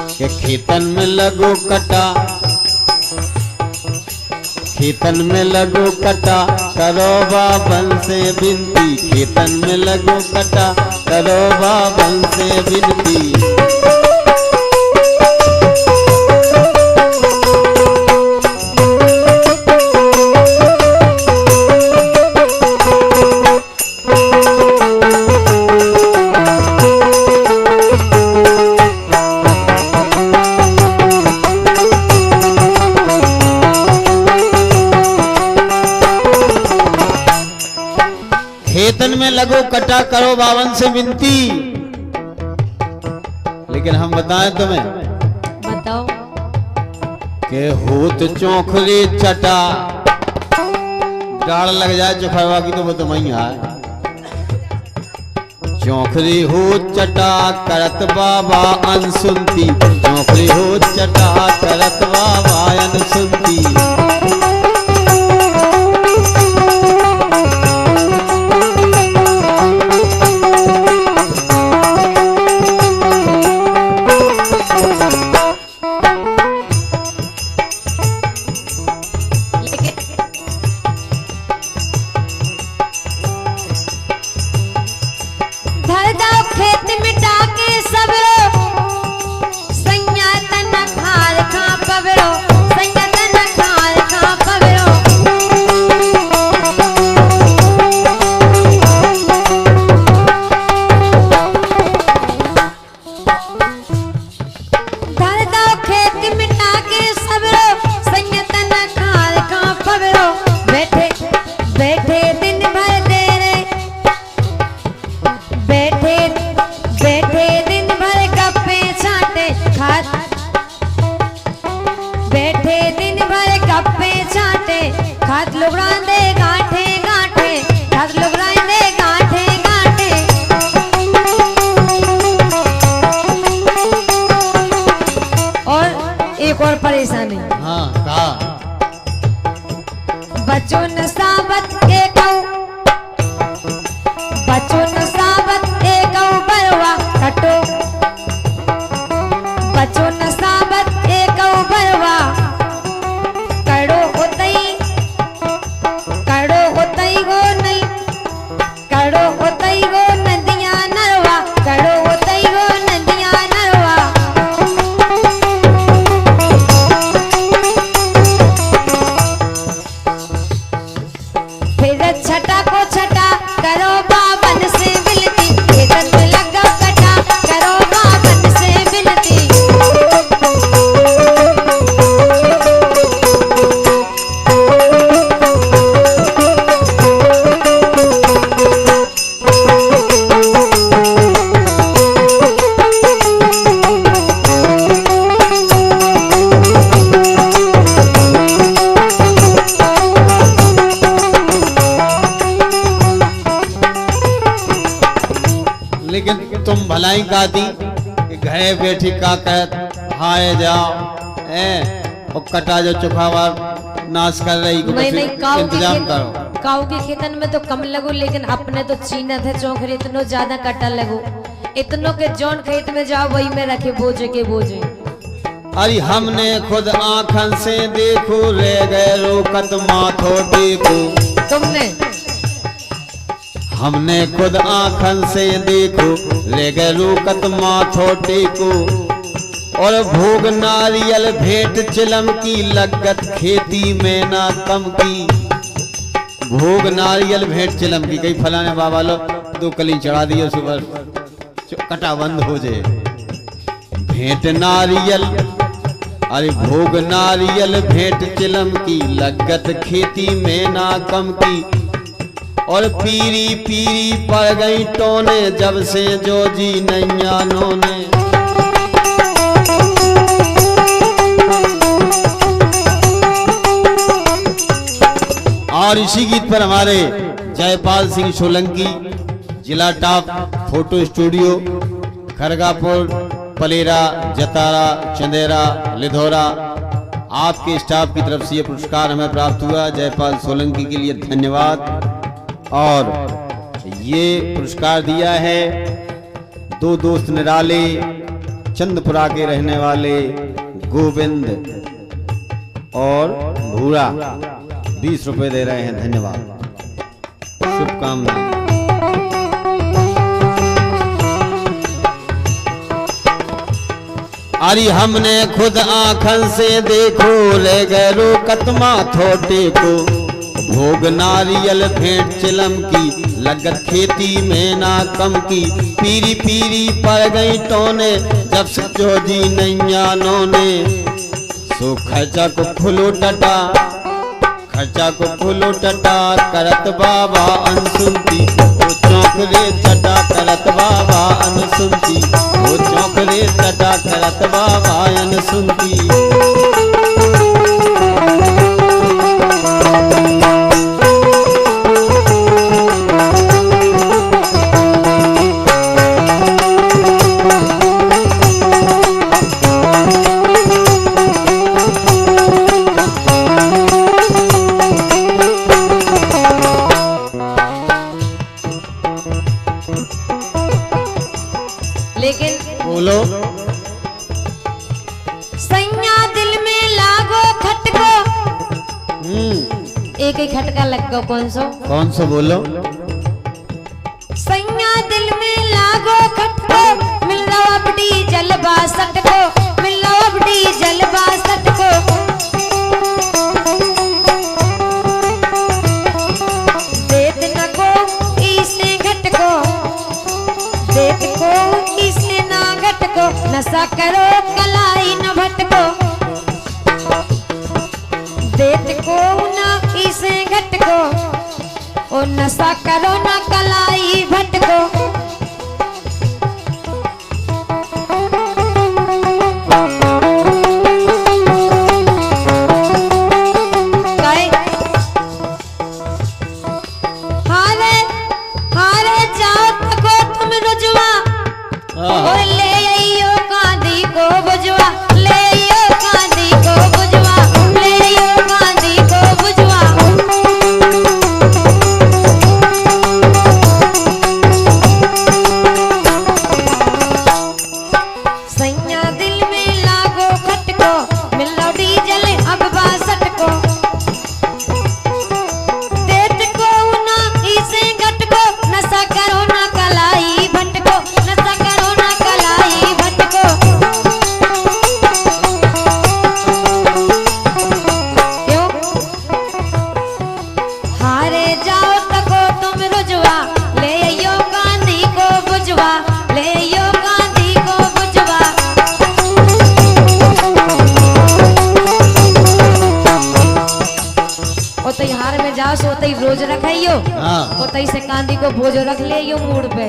कि खेतन में लगो कटा, खेतन में लगो कटा, करो बाबन से विनती। खेतन में लगो कटा, करो बाबन से विनती। खेतन में लगो कटा, करो बावन से विनती। लेकिन हम बताएं तुम्हें, बताओ के होत चौखरे चटा, डाल लग जाए चोखरवा की तो वो तो वही है। चौखरी हो चटा, करत बाबा अनसुनती। चौखरी हो चटा, करत बाबा अनसुनती। हाथ लोग दे गांठे गांठे, हाथ लोग दे गांठे गांठे। और एक और परेशानी। हाँ कहा बच्चों न साबत एक, बच्चों न साबत एक बरवा कटो। बच्चों न साबत एक बरवा कड़ो होतई, कड़ो होतई गो नहीं, कड़ो होतई गो नदिया नरवा, कड़ो होतई गो नदिया नरवा। फिर छटा को छटा, करो बाबन से विनती। खेतन में लगा कटा, करो बाबन से विनती। लेकिन तुम भलाई गाती कि घरे बैठी का कहत हाय जाओ और कटा जो चुखावा नाश कर रही को नहीं नहीं, इंतजाम करो। काऊ के खेतन में तो कम लगो, लेकिन अपने तो चीना थे चौखरे इतनो ज्यादा कटा लगो। इतनों के जौन खेत में जाओ वही में रखे बोझे के बोझे। अरे हमने खुद आंखन से देखो, रह गए रोकत माथो देखो। तुमने हमने खुद आंखन से देखो, रह गए रोकत माथो टेको। और भोग नारियल भेंट चिलम की, लगत खेती में ना कम की। भोग नारियल भेंट चिलम की, कई फलाने बाबा लो 2 कली चढ़ा दियो, सुबह कटा बंद हो जाए। भेंट नारियल, अरे भोग नारियल भेंट चिलम की, लगत खेती में ना कम की। और पीरी पीरी पड़ गई टोने, जब से जो जी नैया नोने। और इसी गीत पर हमारे जयपाल सिंह सोलंकी, जिला top photo studio, Khargapur, Palera, Jatara, Chandera, Lidhaura, आपके स्टाफ की तरफ से ये पुरस्कार हमें प्राप्त हुआ। जयपाल सोलंकी के लिए धन्यवाद। और ये पुरस्कार दिया है 2 दोस्त निराले चंदपुरा के रहने वाले गोविंद और भूरा 20 रुपए दे रहे हैं, धन्यवाद, शुभकामनाएं। अरे हमने खुद आंखन से देखो ले गैरो कतमा थोटे को, भोग नारियल भेंट चिलम की लगत खेती में ना कम की, पीरी पीरी पड़ गई टोने जब से जोजी नैयानों ने, सो खर्चा को खुलो टटा, खर्चा को खुलो टटा करत बाबा अनसुनती, वो चौकरे चटा करत बाबा अनसुनती, वो चौकरे चटा करत बाबा अनसुनती। लेकिन बोलो सैया दिल में लागो खटको, एक ही खटका लग गो, कौन सो बोलो। सैया दिल में लागो खटको, मिल रहा अपनी जलवा सटको, मिल रहा अपनी जलवा सटको, देत न को इसे घटको, देत को इसे ना घटको, नशा करो कलाई न भटको, देत को ना इसे घटको, ओ नशा करो ना कलाई भटको। हारे हारे जाओ तको तुम रुजवा, और ले आइयो कांदी को बुझवा, ले आइयो कांदी को बुझवा, ले आइयो कांदी को बुझवा। सैया दिल में लागो खटको, मिल लो डीजल अब बासठ को, देत को ना इसे घटको, नशा करो ना कलाई भटको, नशा करो ना कलाई भटको। क्यों हारे जाओ तको तुम रुजवा, ले आइयो कांदी को बुझवा, ले आइयो कांदी को बुझवा। ओतई हार में जाओ सो ओतई रोज रखाइयो, ओतई से कांदी को भोजो रख ले यो मूड पे।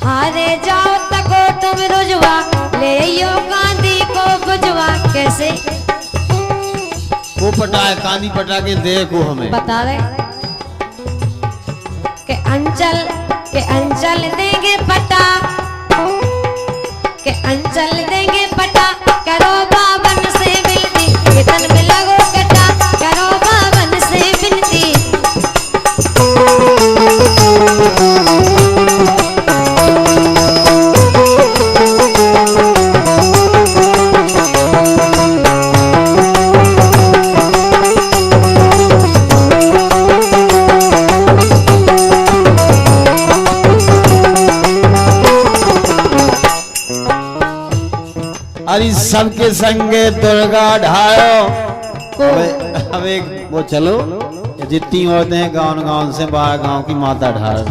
हारे जाओ तको तुम रुजवा, ले यो कांदी को बुझवा। कैसे वो पटा कांदी पटा के देखो हमें बता रहे के अंचल देंगे पटा, के अंचल देंगे पटा, करो बाबन से विनती, के तन में लगो कटा, करो बाबन से विनती। अरे सबके संगे दुर्गा ढायो, अब एक वो चलो जितनी औरतें गाँव से बाहर गांव की माता ढाल,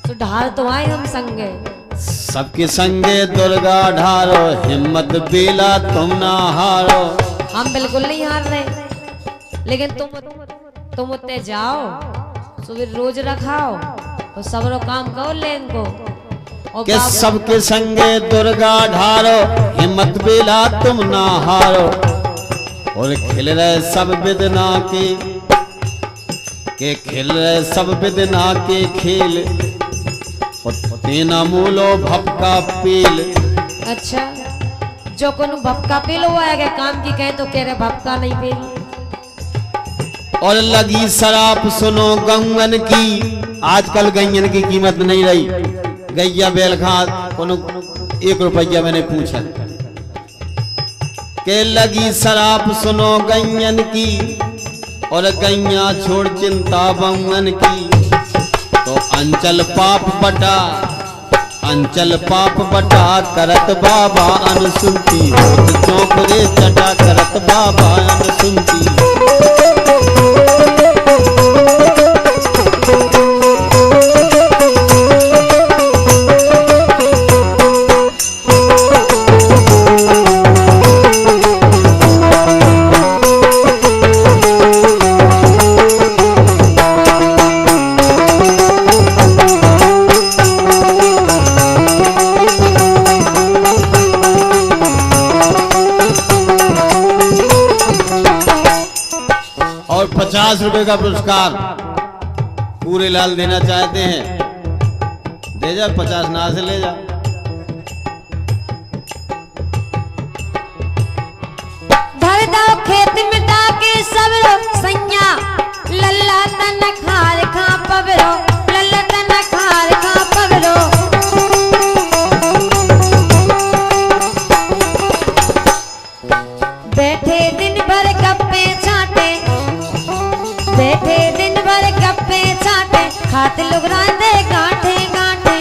तो ढाल तो आए हम संगे, सबके संगे दुर्गा ढारो, हिम्मत बेला तुम ना हारो। हम बिल्कुल नहीं हार रहे, लेकिन तुम उत्ते जाओ सुबह रोज रखाओ और सबरो काम करो ले इनको। के सबके संगे दुर्गा ढारो, हिम्मत बेला तुम ना हारो, और खिल रहे सब बिदना के खिल रहे सब बिदना के खेल, और तेना मूलो भपका पील। अच्छा जो को भपका पील हुआ है काम की कहे तो कह रहे भपका नहीं पील। और लगी शराब सुनो गंगन की, आजकल गंगन की कीमत नहीं रही, गैया बैल खा कोनो 1 रुपया मैंने पूछा के लगी शराब सुनो गैयन की और गैया छोड़ चिंता बंगन की तो अंचल पाप बटा करत बाबा अनसुनती होत चौक रे चटा करत बाबा अनसुनती। और 50 रुपए का पुरस्कार पूरे लाल देना चाहते हैं, दे जा 50 ना से ले जा। धर दो खेत मिटा के सबरो सैया लल्ला तन खार खा पवरो लल्ला तन खार खा पवरो। बैठे दिन भर गप्पे छाटे बैठे दिन भर गप्पे छाटे खाते लोग रांधे गांठे गांठे।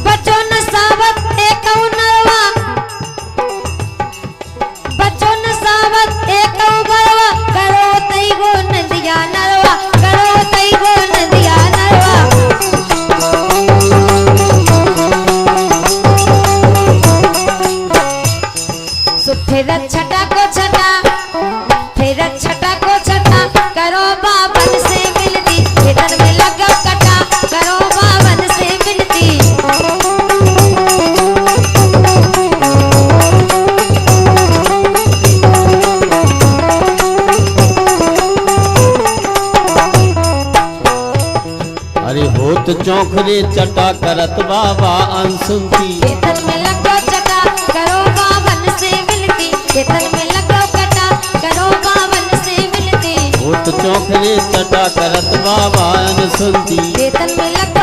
बच्चों न सावत एक नरवा बच्चों न सावत एक बरवा करो तई गो नदिया नरवा करो तई गो नदिया नरवा। फिर छटा को छटा फिर छटा को छटा करो बावन से मिलती खेतन में लगा कटा करो बावन से मिलती। अरे होत चौखरे चटा करत बाबा अनसुनती खेतन में लगा चटा करो बावन से मिलती खेतन में लगा कटा करो बावन से मिलती। होत चौखरे चटा करत बाबा अनसुनती खेतन में लगा